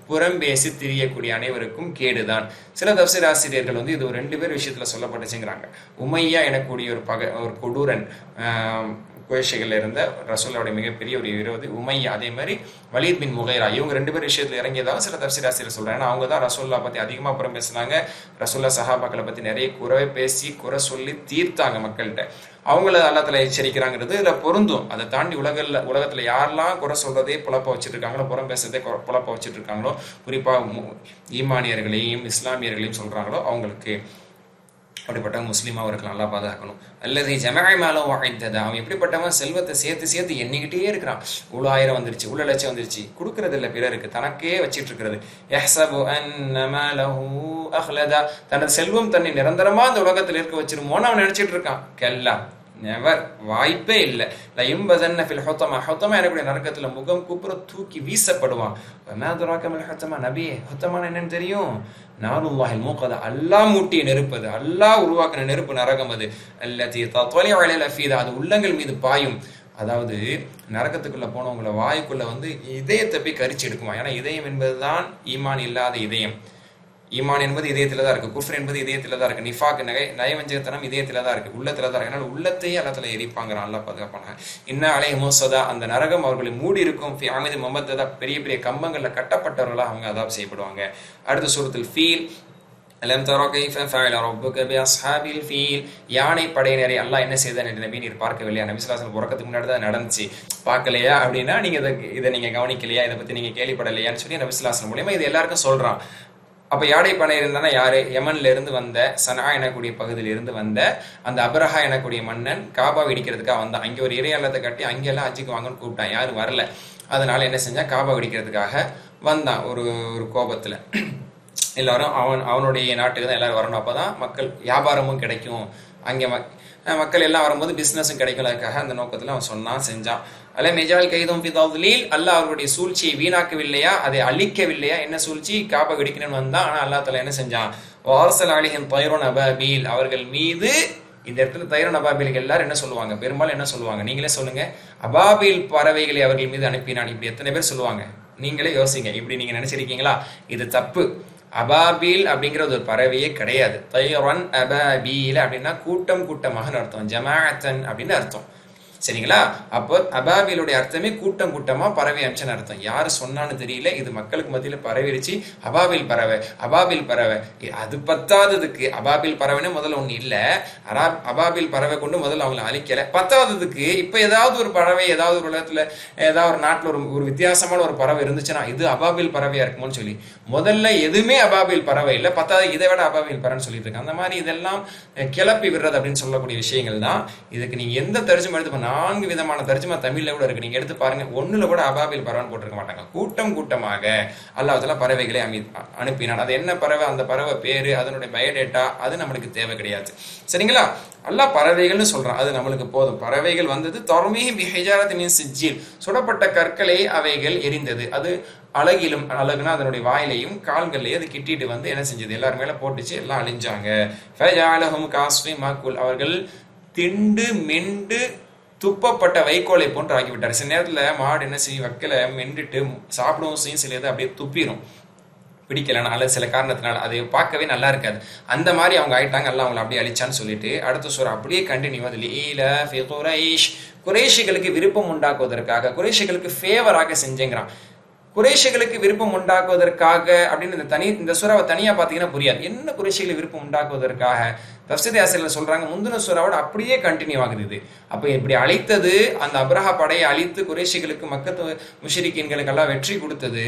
Speaker 1: புறம் பேசி திரியக்கூடிய அனைவருக்கும் கேடுதான். சில தஃசீர் ஆசிரியர்கள் வந்து இது ஒரு 2 பேர் விஷயத்துல சொல்லப்பட்டுச்சுங்கிறாங்க. உமையா எனக்கூடிய ஒரு கொடூரன், குறைஷிகள் இருந்த ரசூலுல்லாஹ்வுடைய மிகப்பெரிய ஒரு விரோதி உமையா, அதே மாதிரி வலீத் பின் முகைரா, இவங்க 2 பேர் விஷயத்துல இறங்கியதாக சில தஃசீர் ஆசிரியர் சொல்றாங்க. ஏன்னா அவங்க தான் ரசூலுல்லாஹ் பத்தி அதிகமாக புறம் பேசினாங்க, ரசூலுல்லாஹ் சஹாபாக்களை பத்தி நிறைய குறை பேசி குறை சொல்லி தீர்த்தாங்க மக்கள்கிட்ட. அவங்கள அல்லாஹ் தஆலா எச்சரிக்கிறாங்கிறது இதில் பொருந்தும். அதை தாண்டி உலகத்தில் யாரெல்லாம் குறை சொல்றதே புலப்ப வச்சுட்டு இருக்காங்களோ, புறம் பேசுறதே புலப்ப வச்சுட்டு இருக்காங்களோ, குறிப்பாக ஈமானியர்களையும் இஸ்லாமியர்களையும் சொல்றாங்களோ, அவங்களுக்கு அப்படிப்பட்ட முஸ்லீமாக இருக்கலாம், நல்லா பாதுகாக்கணும். அல்லது ஜமாய் மேலும் வாய்ந்ததா, அவன் எப்படிப்பட்டவன், செல்வத்தை சேர்த்து சேர்த்து எண்ணிக்கிட்டே இருக்கிறான். இவ்வளோ 1000 வந்துருச்சு, இவ்வளோ லட்சம் வந்துருச்சு, கொடுக்கறது இல்லை பிறருக்கு, தனக்கே வச்சிட்டு இருக்கிறது. யஹ்ஸபு அன்ன மலஹு அஹ்லதா, தனது செல்வம் தன்னை நிரந்தரமா அந்த உலகத்தில் இருக்க வச்சிருமோன்னு அவன் நினைச்சிட்டு இருக்கான். கெல்லா, நெவர், வாய்ப்பே இல்லை. லயும்பஸன்ன ஃபில் ஹுத்தமா, ஹுத்தமா எனக்குடைய நரகத்துல முகம் குப்புற தூக்கி வீசப்படுவான். வமாதுராக மல் ஹுத்தமா, நபியே ஹுத்தமான என்னன்னு தெரியும்? நாருல்லாஹில் மூகதா, அல்லாஹ் மூட்டிய நெருப்பு, அது அல்லாஹ் உருவாக்கின நெருப்பு, நரகம் அது. அல்லதி தத்வலிஉ அலைல் அஃபீதா, அது உள்ளங்கள் மீது பாயும். அதாவது நரகத்துக்குள்ள போனவங்கள வாயுக்குள்ள வந்து இதயத்தை போய் கரிச்சு எடுக்குமா. ஏன்னா இதயம் என்பதுதான் ஈமான் இல்லாத இதயம். ஈமான் என்பது இதயத்தில் தான் இருக்கு, குஃப்ர் என்பது இதயத்தில் தான் இருக்கு, நிஃபாக் நயவஞ்சகத்தனம் இதயத்தில் தான் இருக்கு, உள்ளத்துல தான் இருக்கு. அதனால உள்ளத்தையே அல்லாஹ் எரிப்பாங்கிறான், அல்லாஹ் பாதுகாப்பாங்க. இன்ன அலைஹிம் முஸதா, அந்த நரகம் அவர்களை மூடி இருக்கும். ஃபி அமதி மமத்ததா, பெரிய பெரிய கம்பங்கள்ல கட்டப்பட்டவர்களாக அவங்க அதாப் செய்யப்படுவாங்க. அடுத்த சூரத்துல் ஃபீல், அலம் தரா கைஃப ஃபஅல ரப்புக பிஅஸ்ஹாபில் ஃபீல், யானை படையினரை அல்லாஹ் என்ன செய்தான் என்று நபி நீர் பார்க்கவில்லையா? நபி ஸல்லல்லாஹு அலைஹி வஸல்லம் உறக்கத்துக்கு முன்னாடி தான் நடந்துச்சு, பார்க்கலையா அப்படின்னா நீங்க இதை நீங்க கவனிக்கலையா, இதை பத்தி நீங்க கேள்விப்படலையான்னு சொல்லி நபி ஸல்லல்லாஹு அலைஹி வஸல்லம் மூலமா இது எல்லாருக்கும் சொல்றான். அப்போ யாடை படை இருந்தானா யாரு? யமன்ல இருந்து வந்த, சனா எனக்கூடிய பகுதியில் இருந்து வந்த அந்த அபரஹா எனக்கூடிய மன்னன் காபா இடிக்கிறதுக்காக வந்தான். அங்கே ஒரு இறையாளத்தை கட்டி அங்கெல்லாம் ஹஜ்ஜுக்கு வாங்கன்னு கூப்பிட்டான், யாரும் வரல. அதனால என்ன செஞ்சா, காபா இடிக்கிறதுக்காக வந்தான் ஒரு கோபத்துல. எல்லாரும் அவனுடைய நாட்டுக்கு தான் எல்லாரும் வரணும், அப்பதான் மக்கள் வியாபாரமும் கிடைக்கும், அங்கே மக்கள் எல்லாம் வரும்போது பிசினஸும் கிடைக்கும். அதுக்காக அந்த நோக்கத்துல அவன் சொன்னான், செஞ்சான். அலம் யஜ்அல் கைதஹும் ஃபீ தضلீல், அல்லாஹ் அவர்களுடைய சூழ்ச்சியை வீணாக்கவில்லையா, அதை அழிக்கவில்லையா? என்ன சூழ்ச்சி? காபா இடிக்கணும்னு வந்தான். ஆனா அல்லாஹ் தஆலா என்ன செஞ்சான்? வஅர்ஸல அலைஹிம் தைரன் அபாபீல், அவர்கள் மீது, இந்த இடத்துல தைரன் அபாபீலுக்கு எல்லாரும் என்ன சொல்லுவாங்க? பெரும்பாலும் என்ன சொல்லுவாங்க? நீங்களே சொல்லுங்க. அபாபீல் பறவைகளை அவர்கள் மீது அனுப்பினான். இப்படி எத்தனை பேர் சொல்லுவாங்க? நீங்களே யோசிங்க. இப்படி நீங்க நினைச்சிருக்கீங்களா? இது தப்பு. அபாபீல் அப்படிங்கிறது ஒரு பறவையே கிடையாது. தைரன் அபாபீல் அப்படின்னா கூட்டம் கூட்டமாக அர்த்தம், ஜமாஅத்தன் அப்படின்னு அர்த்தம். சரிங்களா? அப்போ அபாபிலுடைய அர்த்தமே கூட்டம் கூட்டமா பறவை அம்சன்னு அர்த்தம். யாரு சொன்னான்னு தெரியல, இது மக்களுக்கு மத்தியில பரவிடுச்சு. அபாபில் பறவை, அபாபில் பறவை. அது பத்தாததுக்கு அபாபில் பறவைன்னு முதல்ல ஒண்ணு இல்ல, அபாபில் பறவை கொண்டு முதல்ல அவங்களை அழிக்கல. பத்தாததுக்கு இப்ப ஏதாவது ஒரு பறவை, ஏதாவது ஒரு உலகத்துல, ஏதாவது ஒரு நாட்டுல ஒரு வித்தியாசமான ஒரு பறவை இருந்துச்சுன்னா இது அபாபில் பறவையா இருக்குமோன்னு சொல்லி முதல்ல எதுவுமே அபாபில் பறவை இல்லை, பத்தாவது இதை விட அபாபில் பறவைன்னு சொல்லிட்டு இருக்காங்க. அந்த மாதிரி இதெல்லாம் கிளப்பி விடுறது அப்படின்னு சொல்லக்கூடிய விஷயங்கள் தான். இதுக்கு நீங்க எந்த தர்ஜுமா எடுத்து 4 விதமான தர்ஜுமா தமிழ்ல கூட இருக்கு, நீங்க எடுத்து பாருங்க. ஒண்ணுல கூட அபாபில் பறவைன்னு போட்டிருக்க மாட்டாங்க. கூட்டம் கூட்டமாக அல்லாஹ் தஆலா பறவைகளை அனுப்பினான். அது என்ன பறவை, அந்த பறவை பேரு, அதனுடைய பயோடேட்டா, அது நம்மளுக்கு தேவை கிடையாது. சரிங்களா? அல்லாஹ் பறவைகள்னு சொல்றான், அது நம்மளுக்கு போதும். பறவைகள் வந்தது. தர்மீஹி பிஹிஜாரத்தின் மின் சிஜ்ஜீல், சுடப்பட்ட கற்களை அவைகள் எரிந்தது. அது அழகிலும், அழகுனா அதனுடைய வாயிலையும் கால்கள்லையும் அது கிட்டிட்டு வந்து என்ன செஞ்சது? எல்லாரும் மேல போட்டுச்சு, எல்லாம் அழிஞ்சாங்க. ஃபஜஅலஹும் கஸ்ஃபி மாக்குல், அவர்கள் திண்டு மெண்டு துப்பப்பட்ட வைக்கோலை போன்று ஆகிவிட்டார். சில நேரத்துல மாடு என்ன செய்யும், வைக்கல மெண்டுட்டு சாப்பிடவும் செய்யும், சில இதை அப்படியே துப்பிடும். பிடிக்கலன்னா அல்லது சில காரணத்தினால அது பார்க்கவே நல்லா இருக்காது, அந்த மாதிரி அவங்க ஆயிட்டாங்க, அல்லாஹ் அவங்களை அப்படியே அழிச்சான்னு சொல்லிட்டு அடுத்த சூரா அப்படியே கண்டினியூ குறைஷ், குறைஷிகளுக்கு விருப்பம் உண்டாக்குவதற்காக, குறைஷிகளுக்கு ஃபேவராக செஞ்சேங்கிறான். குறைஷிகளுக்கு விருப்பம் உண்டாக்குவதற்காக அப்படின்னு இந்த சூறாவை தனியா பார்த்தீங்கன்னா புரியாது. என்ன குறைஷிகளை விருப்பம் உண்டாக்குவதற்காக? தஃப்சீர் ஆசிரியர்கள் சொல்றாங்க முந்தின சூறாவோட அப்படியே கண்டினியூ ஆகுது இது. அப்ப இப்படி அழித்தது, அந்த அப்ரஹா படையை அழித்து குறைஷிகளுக்கு மக்கத்து முஷ்ரிக்கீன்களுக்கெல்லாம் வெற்றி கொடுத்தது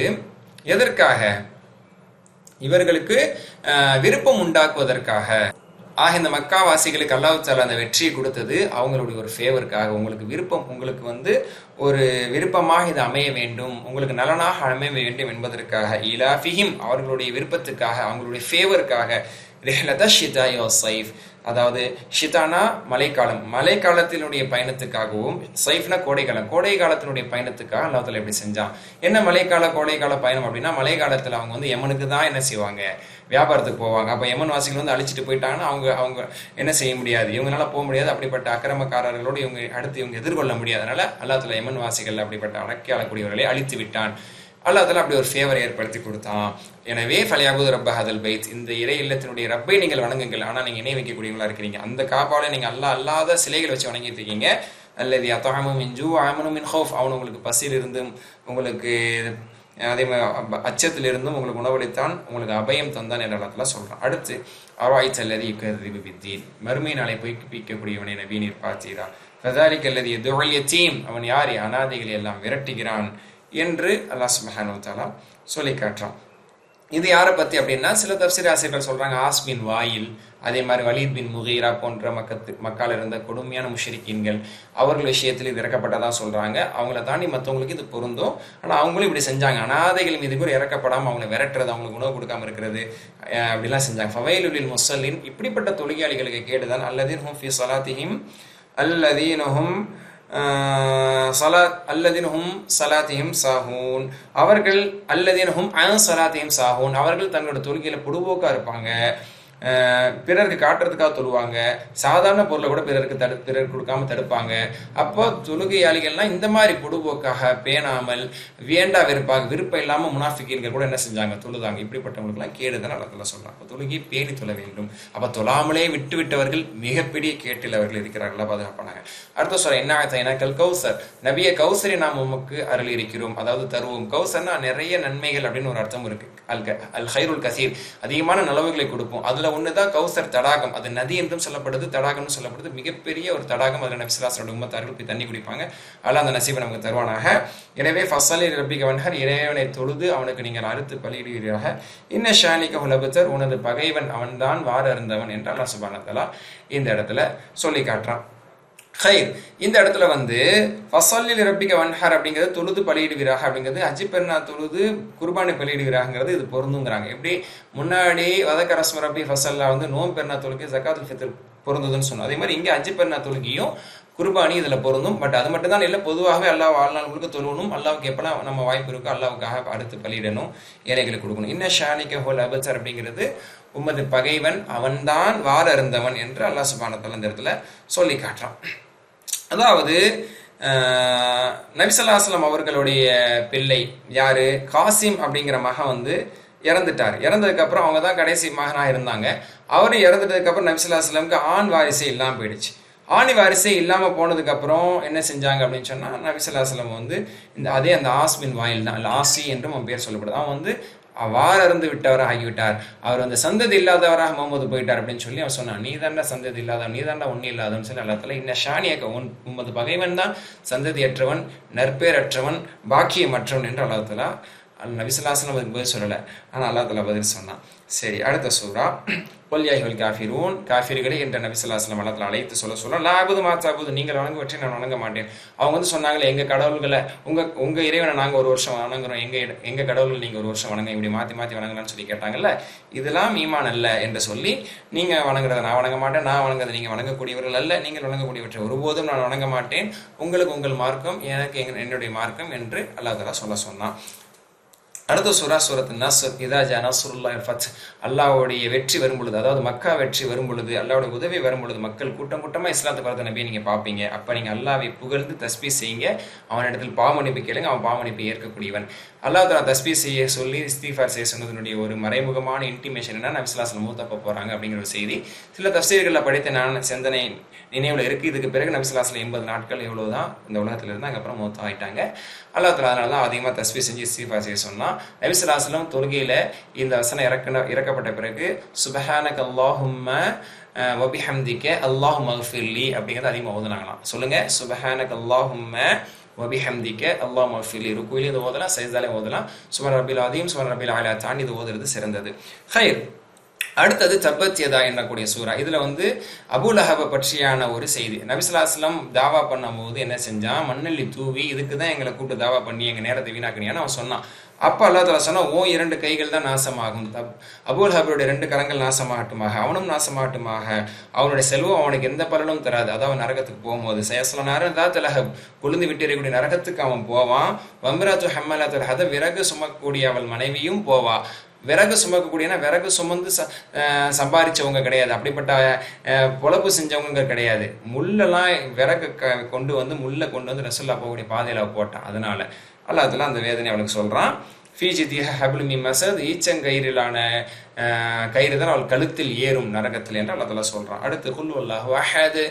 Speaker 1: எதற்காக? இவர்களுக்கு விருப்பம் உண்டாக்குவதற்காக. இந்த மக்காவாசிகளுக்கு அல்லாஹ் தஆலா அந்த வெற்றியை கொடுத்தது அவங்களுடைய ஒரு ஃபேவருக்காக. உங்களுக்கு விருப்பம், உங்களுக்கு ஒரு விருப்பமாக இது அமைய வேண்டும், உங்களுக்கு நலனாக அமைய வேண்டும் என்பதற்காக. இலாஃபிஹிம், அவர்களுடைய விருப்பத்துக்காக, அவங்களுடைய ஃபேவருக்காக. ரிஹ்லத ஷிதாஇ வஸ்ஸைஃப், அதாவது ஷிதானா மழைக்காலம், மழைக்காலத்தினுடைய பயணத்துக்காகவும், சைஃப்னா கோடைக்காலம், கோடை காலத்தினுடைய பயணத்துக்காக அல்லாஹ் தஆலா எப்படி செஞ்சான். என்ன மழைக்கால கோடைக்கால பயணம் அப்படின்னா, மழை காலத்தில் அவங்க யமனுக்கு தான் என்ன செய்வாங்க, வியாபாரத்துக்கு போவாங்க. அப்போ யமன் வாசிகள் அழிச்சிட்டு போயிட்டாங்கன்னா அவங்க என்ன செய்ய முடியாது, இவங்களால போக முடியாது. அப்படிப்பட்ட அக்கிரமக்காரர்களோடு இவங்க எதிர்கொள்ள முடியாது. அதனால அல்லாஹ் தஆலா யமன் வாசிகள் அப்படிப்பட்ட அடக்கி ஆளக்கூடியவர்களை அழித்து விட்டான். அல்லாஹ் தஆலா அப்படி ஒரு ஃபேவரை ஏற்படுத்தி கொடுத்தான். எனவே ஃபல்யஅபுது ரப்ப ஹதல் பைத், இந்த இறை இல்லத்தினுடைய ரப்பை நீங்கள் வணங்குங்கள். ஆனால் நீங்கள் இணை வைக்கக்கூடியவங்களா இருக்கிறீங்க. அந்த காபாவில் நீங்கள் அல்லாஹ் அல்லாத சிலைகள் வச்சு வணங்கிட்டு இருக்கீங்க. அல்லது அத்தஹமு மின் ஜூ ஆமனு மின் ஹௌஃப், அவன் உங்களுக்கு பசியிலிருந்தும் உங்களுக்கு அதே மாதிரி அச்சத்திலிருந்தும் உங்களுக்கு உணவளித்தான், உங்களுக்கு அபயம் தந்தான் என்ற இடத்துல சொல்றான். அடுத்து அராய்த் அல்லது யுகர்ரிபு பித்தீன், மறுமை நாளை பொய்ப்பிக்கக்கூடியவனை நபி நீர் பார்த்தீரா. ஃபதாலிக அல்லது யதுல் யதீம், அவன் யார், அனாதைகளை எல்லாம் விரட்டுகிறான் என்று அல்லாஹ் சுப்ஹானஹு வ தஆலா சொல்லி காட்டுறான். இது யாரை பத்தி அப்படின்னா, சில தஃப்சீர் ஆசிரியர்கள் சொல்றாங்க ஆஸ் பின் வாயில், அதே மாதிரி வலீத் பின் முகீரா போன்ற மக்கால் இருந்த கொடுமையான முஷ்ரிக்கீன்கள், அவர்கள் விஷயத்தில் இது இறக்கப்பட்டதா சொல்றாங்க. அவங்கள தாண்டி மற்றவங்களுக்கு இது பொருந்தும். ஆனால் அவங்களும் இப்படி செஞ்சாங்க. அனாதைகள் மீது கூட இறக்கப்படாமல் அவங்களை விரட்டுறது, அவங்களுக்கு உணவு கொடுக்காம இருக்கிறது, அப்படிலாம் செஞ்சாங்க. ஃபவைலுலில் முஸல்லின், இப்படிப்பட்ட தொழுகையாளிகளுக்கு கேடுதான். அல்லதீன்ஹும் ஃபீ ஸலாத்திஹிம் அல்லதீனஹும் சலாத்திஹிம் சாஹூன், அவர்கள் அல்லதீனஹும் அன் சலாத்திஹிம் சாஹூன், அவர்கள் தங்களோட தொழுகையில பொடுபோக்கா இருப்பாங்க, பிறருக்கு காட்டுறதுக்காக தொழுவாங்க, சாதாரண பொருளை கூட பிறருக்கு கொடுக்காம தடுப்பாங்க. அப்போ தொழுகையாளிகள்லாம் இந்த மாதிரி பொடுபோக்காக பேணாமல் வேண்டா விருப்பம் இல்லாமல் முனாஃபிக்கீன்கள் கூட என்ன செஞ்சாங்க, தொழுதாங்க. இப்படிப்பட்டவங்களுக்குலாம் கேடுதான் அல்லாஹ் சொல்றாங்க. அப்போ தொழுகை பேணி தொழ வேண்டும். அப்போ தொழாமலே விட்டவர்கள் மிகப்பெரிய கேட்டில் அவர்கள் இருக்கிறார்களா, பாதுகாப்பானாங்க. அடுத்த சொல்ற என்ன எனக்கல் கௌசர், நபிய கௌசரை நாம் உமக்கு அருள் இருக்கிறோம், அதாவது தருவோம். கௌசர்னா நிறைய நன்மைகள் அப்படின்னு ஒரு அர்த்தம் இருக்கு. அல் ஹைருல் கசீர், அதிகமான நலவுகளை கொடுப்போம். அதுல ஒண்ணுதான் கௌசர் தடாகம். அது நதி என்றும் சொல்லப்படுது, தடாகம்னு சொல்லப்படுது. மிகப்பெரிய ஒரு தடாகம். அதில் நபி ஸல்லல்லாஹு அலைஹி வஸல்லம் உம்மத்தார்கள் போய் தண்ணி குடிப்பாங்க. அல்லாஹ் அந்த நசீபை நமக்கு தருவானாக. எனவே ஃபஸ்ஸலி ரப்பிக வன்ஹர், இறைவனை தொழுது அவனுக்கு நீங்கள் அறுத்து பலியிடுவீராக. இன்ன ஷானிக ஹுலபத்தர், உனது பகைவன் அவன்தான் வார அருந்தவன் என்று அல்லாஹ் சுப்ஹானஹு வ தஆலா இந்த இடத்துல சொல்லி காட்டுறான். ஹைர், இந்த இடத்துல ஃபஸல்லி ரப்பிக வன்ஹர் அப்படிங்கிறது தொழுது பலியிடுவீராக அப்படிங்கிறது, ஹஜ் பெருநா தொழுது குர்பானை பலியிடுவீராங்கிறது இது பொருந்துங்கிறாங்க. எப்படி முன்னாடி வதக்க ரஸ்ம ரப்பி ஃபஸல்லா நோம் பெருநா தொழுகை ஜகாத்துல் ஃபித்ர் பொருந்ததுன்னு சொன்னோம். அதே மாதிரி இங்கே ஹஜ் பெருநா தொழுகையும் குர்பானி இதுல பொருந்தும். பட் அது மட்டும் தான் இல்லை, பொதுவாகவே அல்லாஹ் வாழ்நாள் முழுக்க தொழுவணும். அல்லாவுக்கு எப்பெல்லாம் நம்ம வாய்ப்பு இருக்கோ அல்லாவுக்காக அடுத்து பலியிடணும், ஏழைகளுக்கு கொடுக்கணும். இன்ன ஷானிக ஹுல் அபச்சர் அப்படிங்கிறது உம்மது பகைவன் அவன்தான் வார அருந்தவன் என்று அல்லாஹ் சுப்ஹானஹு வ தஆலா இந்த இடத்துல சொல்லி காட்டுறான். அதாவது நபி ஸல்லல்லாஹு அலைஹி வஸல்லம் அவர்களுடைய பிள்ளை யாரு, காசிம் அப்படிங்கிற மகன் இறந்துட்டார். இறந்ததுக்கு அப்புறம் அவங்க தான் கடைசி மகனாக இருந்தாங்க. அவரு இறந்துட்டதுக்கு அப்புறம் நபி ஸல்லல்லாஹு அலைஹி வஸல்லம்க்கு ஆண் வாரிசே இல்லாமல் போயிடுச்சு. ஆணி வாரிசே இல்லாமல் போனதுக்கு அப்புறம் என்ன செஞ்சாங்க அப்படின்னு சொன்னா, நபி ஸல்லல்லாஹு அலைஹி வஸல்லம் அதே அந்த ஆஸ்மின் வாயில் தான், ஆசி என்றும் அவன் பேர் சொல்லப்படுது. அவன் வார அருந்து விட்டவராக ஆகிவிட்டார், அவர் சந்ததி இல்லாதவராக முகமது போயிட்டார் அப்படின்னு சொல்லி அவன் சொன்னான். நீ தாண்டா சந்ததி இல்லாதவன், நீ தாண்டா ஒன்னும் இல்லாதவன் சொல்லி அல்லாஹ் தஆலா இன்ன ஷானியக, உமது பகைவன் தான் சந்ததியற்றவன், நற்பேரற்றவன், பாக்கியமற்றவன் என்று அல்லாஹ் தஆலா நபி ஸல்லல்லாஹு அலைஹி வஸல்லம் பதில் சொல்லலை, ஆனால் அல்லாஹ் தஆலா பதில் சொன்னான். சரி, அடுத்த சூரா குல் யா அய்யுஹல் காஃபிரூன், காஃபிர்களே என்ற நபி ஸல்லல்லாஹு அலைஹி வஸல்லம் அல்லாஹ் தஆலா அழைத்து சொல்ல லா அபுது மா தஅபுது, நீங்கள் வணங்குவற்றை நான் வணங்க மாட்டேன். அவங்க சொன்னாங்களே, எங்க கடவுள்களை உங்க இறைவனை நாங்கள் ஒரு வருஷம் வணங்குறோம், எங்க கடவுள்கள் நீங்க ஒரு வருஷம் வணங்க, இப்படி மாத்தி மாத்தி வணங்கலாம்னு சொல்லி கேட்டாங்கல்ல, இதெல்லாம் ஈமான் அல்ல என்று சொல்லி, நீங்க வணங்குறத நான் வணங்க மாட்டேன், நான் வணங்குறத நீங்க வணங்கக்கூடியவர்கள் அல்ல, நீங்கள் வணங்கக்கூடியவற்றை ஒருபோதும் நான் வணங்க மாட்டேன், உங்களுக்கு உங்கள் மார்க்கம், எனக்கு என்னுடைய மார்க்கம் என்று அல்லாஹ் தஆலா சொன்னான். அடுத்த சூரா சூரத்து நஸ்ர். இதா ஜா நஸ்ருல்லாஹி வல் ஃபத். அல்லாஹ்வுடைய வெற்றி வரும் பொழுது, அதாவது மக்கா வெற்றி வரும் பொழுது, அல்லாஹ்வுடைய உதவி வரும் பொழுது மக்கள் கூட்டம் கூட்டமா இஸ்லாத்துக்கு வரத நபியை நீங்க பார்ப்பீங்க. அப்ப நீங்க அல்லாஹ்வை புகழ்ந்து தஸ்பீஹ் செய்யுங்க. அவனிடத்தில் பாவ மன்னிப்பு கேளுங்க. அவன் பாவ மன்னிப்பை ஏற்கக்கூடியவன். அல்லாஹ் தஆலா தஸ்பீஹ் செய்ய சொல்லி இஸ்திக்ஃபார் செய்ய சொன்னதனுடைய ஒரு மறைமுகமான இன்டிமேஷன் என்ன, நபி ஸல்லல்லாஹு அலைஹி வஸல்லம் மூத்தப்ப போறாங்க அப்படிங்கிற ஒரு செய்தி சில தஃசீர்களில் படித்த நான் சிந்தனை நினைவில் இருக்குது. இதுக்கு பிறகு நபி ஸல்லல்லாஹு அலைஹி வஸல்லம் 80 நாட்கள் எவ்வளவுதான் இந்த உலகத்தில் இருந்தால் அதுக்கப்புறம் மூத்தா ஆயிட்டாங்க. அல்லாஹ் தஆலா அதனால தான் அதிகமாக தஸ்பீஹ் செஞ்சு இஸ்திக்ஃபார் செய்ய சொன்னா. நபி ஸல்லல்லாஹு அலைஹி வஸல்லம் தொழுகையில் இந்த வசனம் இறக்கப்பட்ட பிறகு சுப்ஹானக அல்லாஹும்ம வபிஹம்திக அல்லாஹும்ம அக்ஃபிர்லி அப்படிங்கிறது அதிகமாக ஓதுனாங்களாம். சொல்லுங்க, சுப்ஹானக அல்லாஹும்ம வபிஹம்திக அல்லாஹும்ம அக்ஃபிர்லி. ருக்குவிலே இது ஓதலாம், சஜ்தாலே ஓதலாம். சுப்ஹான ரப்பில் அதீம், சுப்ஹான ரப்பில் அலா தாண்டி இது ஓதுறது சிறந்தது. ஹைர். அடுத்தது தப்பத் யதா என்னக்கூடிய சூரா. இதுல அபூ லஹப பற்றியான ஒரு செய்தி. நபி ஸல்லல்லாஹு அலைஹி வஸல்லம் தாவா பண்ணும்போது என்ன செஞ்சான், மண்ணள்ளி தூவி இதுக்கு தான் எங்களை கூப்பிட்டு தாவா பண்ணி எங்க நேரத்தை வீணாக்குனியான்னு அவன் சொன்னான். அப்ப அல்லாஹ் தஆலா சொன்னா, ஓ 2 கைகள் தான் நாசமாகும், அபூ லஹபுடைய 2 கரங்கள் நாசமாகட்டுமாக, அவனும் நாசமாகட்டுமாக, அவனுடைய செல்வம் அவனுக்கு எந்த பலனும் தராது. அதாவது நரகத்துக்கு போகும்போது சயஸ்லனாரன் தாத் லஹப், கொழுந்து விட்டிருக்கக்கூடிய நரகத்துக்கு அவன் போவான். வம்ராத்து ஹம்மலாத்துல் ஹதப், விறகு சுமக்கக்கூடிய அவள் மனைவியும் போவா. விறகு சுமக்கக்கூடியனா விறகு சுமந்து சம்பாதிச்சவங்க கிடையாது, அப்படிப்பட்ட பொழப்பு செஞ்சவங்க கிடையாது. முள்ளெல்லாம் விறகு கொண்டு வந்து முள்ளை கொண்டு வந்து ரசூலுல்லாஹ் போகக்கூடிய பாதையில் போட்டான். அதனால அல்லாஹ் தஆலா அந்த வேதனை அவளுக்கு சொல்றான். ஃபீஜிதிஹ ஹப்லும் மின் மஸத், ஈச்சங்கயிறிலான கயிறு தான் அவள் கழுத்தில் ஏறும் நரகத்தில் என்று அல்லாஹ் தஆலா சொல்றான். அடுத்து குல் வல்லாஹு அஹத்,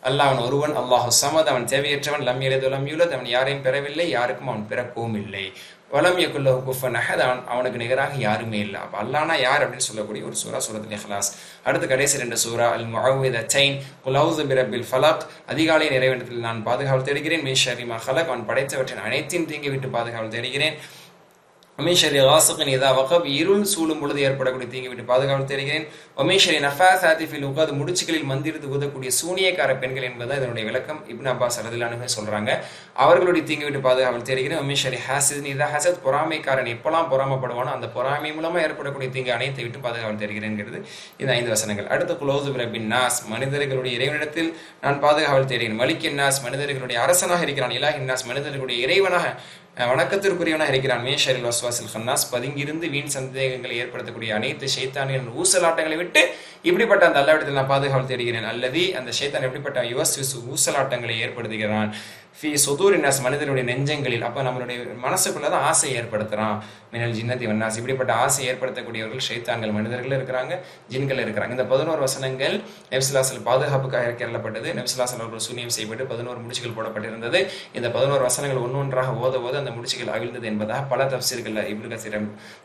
Speaker 1: அல்லாஹ் அவன் ஒருவன், அல்லாஹு ஸமத் அவன் தேவையற்றவன், லம் யலித் வலம் யூலத் அவன் யாரையும் பெறவில்லை, யாருக்கும் அவன் பிறக்கவும் இல்லை, வலம் யகுல் லஹு குஃபுவன் அஹத் அவனுக்கு நிகராக யாருமே இல்லை. அப்போ அல்லாஹ்னா யார் அப்படின்னு சொல்லக்கூடிய ஒரு சூரா சூரத்துல் இக்லாஸ். அடுத்து கடைசி 2 சூரா அல் முஅவ்விதத்தைன், குல் அஊது பிரப்பில் ஃபலக், அதிகாலை நிறைவேற்றத்தில் நான் பாதுகாவல் தேடுகிறேன், மின் ஷர்ரி மா ஹலக் அவன் படைத்தவற்றின் அனைத்தையும் தீங்கி விட்டு பாதுகாவல் தேடுகிறேன், மின் ஷர்ரி காஸிகின் இதா வகப் இருள் சூழும் பொழுது ஏற்படக்கூடிய தீங்கி விட்டு பாதுகாவல் தேடுகிறேன், மின் ஷர்ரி நஃபாஸாத்தி ஃபில் உகத் முடிச்சுகளில் மந்திரித்து ஊதக்கூடிய சூனியக்கார பெண்கள் என்பது இதனுடைய விளக்கம். இப்னு அப்பாஸ் ரலியல்லாஹு அன்ஹு சொல்றாங்க. அவர்களுடைய தீங்கி விட்டு பாதுகாவல் தேடுகிறேன், மின் ஷர்ரி ஹாசிதின் இதா ஹஸத் பொறாமைக்காரன் எப்பெல்லாம் பொறாமப்படுவானோ அந்த பொறாமை மூலமா ஏற்படக்கூடிய தீங்கு அனைத்தை விட்டு பாதுகாவல் தேடுகிறேன்ங்கிறது இந்த 5 வசனங்கள். அடுத்து குல் அஊது பிரப்பின் நாஸ், மனிதர்களுடைய இறைவனிடத்தில் நான் பாதுகாவல் தேடுகிறேன், மலிக்கின் நாஸ் மனிதர்களுடைய அரசனாக இருக்கிறான், இலாஹின் நாஸ் மனிதர்களுடைய இறைவனாக வணக்கத்திற்குரியவனாக இருக்கிறான், மே ஷரில் வஸ்வாசில் ஹன்னாஸ் பதுங்கியிருந்து வீண் சந்தேகங்களை ஏற்படுத்தக்கூடிய அனைத்து ஷைத்தானின் ஊசலாட்டங்களை விட்டு இப்படிப்பட்ட அந்த அல்லாஹ்விடத்தில் நான் பாதுகாவல் தேடுகிறேன். அல்லது அந்த ஷைத்தான் எப்படிப்பட்ட ஊசலாட்டங்களை ஏற்படுத்துகிறான், ஃபி சுதூரின் நாஸ் மனிதனுடைய நெஞ்சங்களில். அப்போ நம்மளுடைய மனசுக்குள்ளதான் ஆசை ஏற்படுத்துறான், மினல் ஜின்னதி வன்னாஸ் இப்படிப்பட்ட ஆசை ஏற்படுத்தக்கூடியவர்கள் ஷைத்தான்கள் மனிதர்கள் இருக்கிறாங்க, ஜின்கள் இருக்கிறாங்க. இந்த 11 வசனங்கள் நபி ஸல்லல்லாஹு அலைஹி வஸல்லம் பாதுகாப்புக்காக இறக்கப்பட்டது. நபி ஸல்லல்லாஹு அலைஹி வஸல்லம் அவர்கள் சூனியம் செய்யப்பட்டு 11 முடிச்சுகள் போடப்பட்டிருந்தது. இந்த 11 வசனங்கள் ஒன்றொன்றாக ஓத அந்த முடிச்சுகள் அவிழ்ந்தது என்பதாக பல தஃசீர்கள் இப்னு கஸீர்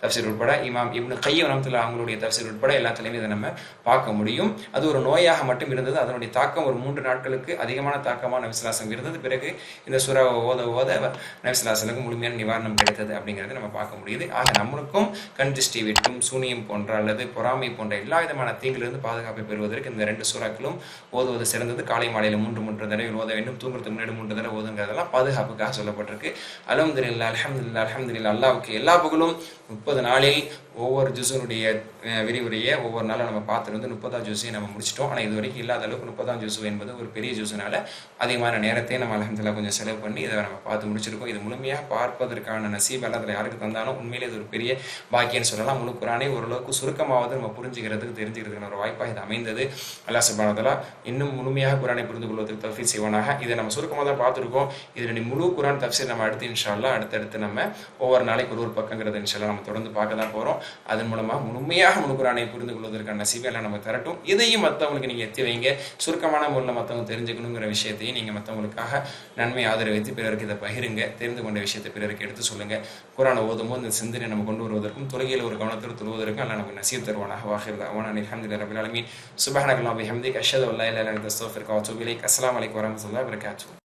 Speaker 1: தஃசீர் உட்பட, இமாம் இப்னு கையம் ரஹ்மத்துல்லாஹி அவங்களுடைய தஃசீர் உட்பட எல்லாத்துலையுமே இதை நம்ம பார்க்க முடியும். அது ஒரு நோயாக மட்டும் இருந்தது. அதனுடைய தாக்கம் ஒரு 3 நாட்களுக்கு அதிகமான தாக்கமாக நபி ஸல்லல்லாஹு அலைஹி வஸல்லம் இருந்தது. பிறகு இந்த சூராவை ஓத நபி ஸல்லல்லாஹு அலைஹி வஸல்லம் முழுமையான நிவாரணம் கிடைத்தது அப்படிங்கிறது நம்ம பார்க்க முடியுது. ஆக நம்மளுக்கும் கண் திருஷ்டி வெட்டும், சூனியம் போன்ற அல்லது பொறாமை போன்ற எல்லா விதமான தீங்கிலிருந்து பாதுகாப்பை பெறுவதற்கு இந்த 2 சூறாக்களும் ஓதுவது சிறந்தது. காலை மாலையில் 3 தடவை ஓத வேண்டும், தூங்குறதுக்கு முன்னாடி 3 தடவை ஓதுங்கிறதெல்லாம் பாதுகாப்புக்காக சொல்லப்பட்டிருக்கு. அல்ஹம்துலில்லாஹ் அல்ஹம்துலில்லாஹ் அல்ஹம்துலில்லாஹ். அல்லாஹ்வுக்கு எல்லா புகழும். 30 நாளில் ஒவ்வொரு ஜுஸுனுடைய விரிவுரையை ஒவ்வொரு நாளும் நம்ம பார்த்துட்டு 30ஆம் ஜுஸையும் நம்ம முடிச்சிட்டோம். ஆனால் இது வரைக்கும் இல்லாத அளவுக்கு 30ஆம் ஜுஸு என்பது ஒரு பெரிய ஜுஸுனால அதிகமான நேரத்தையும் நம்ம அல்ஹம்துலில்லாஹ் கொஞ்சம் செலவு பண்ணி இதை நம்ம பார்த்து முடிச்சிருக்கோம். இது முழுமையாக பார்ப்பதற்கான நசீப் அல்லாஹ் யாருக்கு தந்தாலும் உண்மையிலே இது ஒரு பெரிய பாக்கியன்னு சொல்லலாம். முழு குர்ஆனை ஓரளவுக்கு சுருக்கமாவது நம்ம புரிஞ்சுக்கிறதுக்கு தெரிஞ்சுக்கிறதுக்கான ஒரு வாய்ப்பாக இது அமைந்தது. அல்லாஹ் சுப்ஹானஹு வ தஆலா இன்னும் முழுமையாக குர்ஆனை புரிந்து கொள்வதற்கு தௌஃபீக் செய்வானாக. இதை நம்ம சுருக்கமாக தான் பார்த்துருக்கோம். இதனுடைய முழு குர்ஆன் தஃப்சீர் நம்ம அடுத்து இன்ஷா அல்லாஹ் அடுத்தடுத்து நம்ம ஒவ்வொரு நாளைக்கு ஒரு பக்கங்கிறது இன்ஷா அல்லாஹ் நம்ம தொடர்ந்து பார்க்க தான் போகிறோம். அதன் மூலமாக முழுமையாக முழு குர்ஆனை புரிந்து கொள்வதற்கான நசீபை எல்லாம் நம்ம தரட்டும். இதையும் மற்றவங்களுக்கு நீங்கள் எத்தி வைங்க. சுருக்கமான முறையில் மற்றவங்க தெரிஞ்சுக்கணுங்கிற விஷயத்தையும் நீங்கள் மற்றவங்களுக்காக நன்மை ஆதரவித்து பிறருக்கு இதை பகிருங்க. தெரிந்து கொண்ட விஷயத்தை பிறருக்கு எடுத்து சொல்லுங்க. குர்ஆனை ஓதும்போது இந்த சிந்தனை நம்ம கொண்டு வருவதற்கும் தொழுகையில் ஒரு கவனத்தோடு தொழுவதற்கும் அல்லாஹ் நமக்கு நசீப் தருவானாக. வாஹிர் தஅவானா அல்ஹம்துலில்லாஹி ரப்பில் ஆலமீன். சுப்ஹானக அல்லாஹும்ம வபிஹம்திக அஷ்ஹது அன் லா இலாஹா இல்லா அன்த அஸ்தக்ஃபிருக வ அத்தூபு இலைக். அஸ்ஸலாமு அலைக்கும் வரஹ்மத்துல்லாஹி வபரகாத்துஹு.